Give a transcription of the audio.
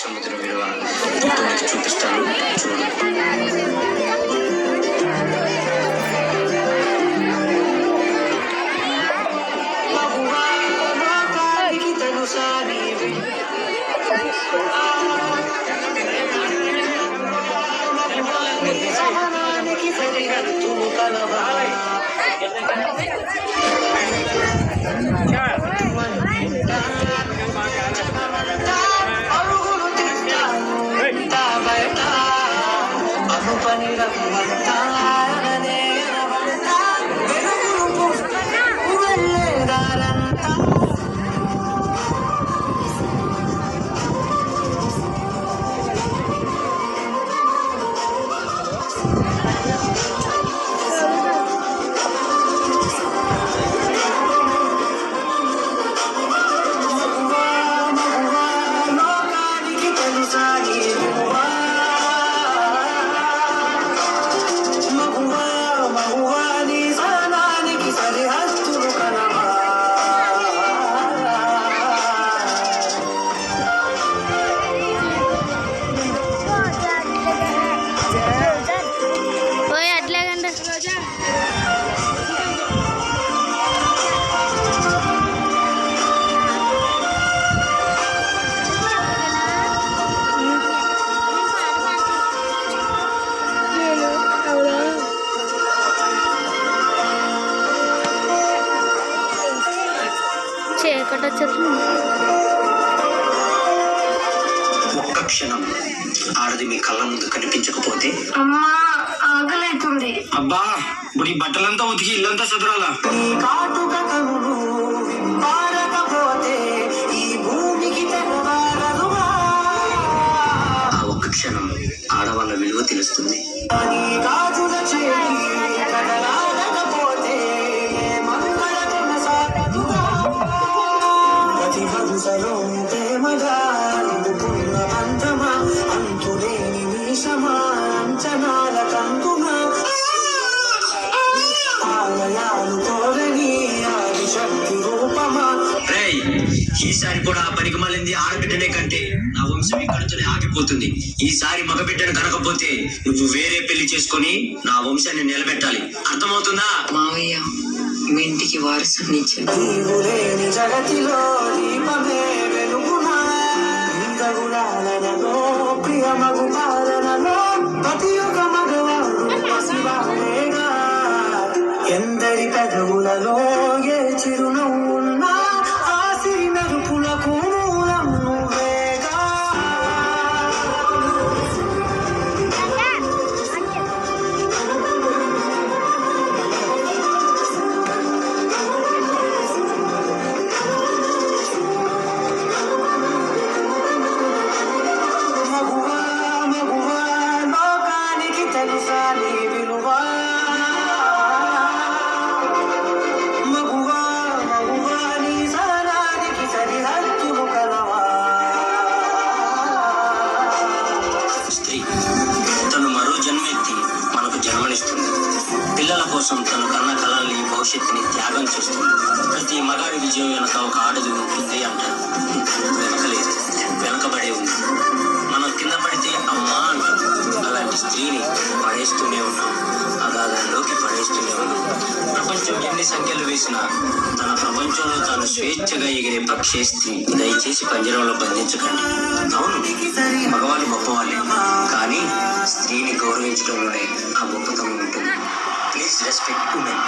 సముద్రం విలువ చూపిస్తాను చూడు. ఒక్క క్షణం ఆడది మీ కళ్ళ ముందు కనిపించకపోతే అమ్మా ఆకలైతుంది. అబ్బా ఇప్పుడు ఈ బట్టలంతా ఉతికి ఇల్లంతా చదరాలా? ఆ ఒక్క క్షణం ఆడవాళ్ళ విలువ తెలుస్తుంది. ఈసారి కూడా పనికి మళ్ళింది ఆడబిడ్డనే కంటే నా వంశం ఇక్కడితోనే ఆగిపోతుంది. ఈసారి మగబిడ్డను కనకపోతే నువ్వు వేరే పెళ్లి చేసుకొని నా వంశాన్ని నిలబెట్టాలి. అర్థమవుతుందా? మావయ్య మీ ఇంటికి వారసుని ఎందరి పెదవులలో ఏ చిరునవ్వున్నా ఆసిరి మెరుపులకు మూలం నువ్వేగా. మగువా మగువా లోకానికి తెలుసా నీ విలువ. తను మరో జన్మెత్తి మనకు జన్మనిస్తుంది. పిల్లల కోసం తను కన్న కళల్ని భవిష్యత్తుని త్యాగం చేస్తుంది. ప్రతి మగాడి విజయం వెనక ఒక ఆడది ఉంటుంది అంటారు. వెనకలేదు, వెనకబడే ఉంది. మనం కింద పడితే అమ్మా అంటాం. అలాంటి స్త్రీని పడేస్తూనే ఉన్నాం, అగాధంలోకి పడేస్తూనే ఉన్నాం. ప్రపంచం ఎన్ని సంఖ్యలు వేసినా తన ప్రపంచంలో తాను స్వేచ్ఛగా ఎగిరే పక్షే స్త్రీ. దయచేసి పంజరంలో బంధించకండి. అవును, మగవాళ్ళు గొప్పవాళ్ళే, కానీ స్త్రీని గౌరవించడంలోనే ఆ గొప్పతనం ఉంటుంది. Please respect women.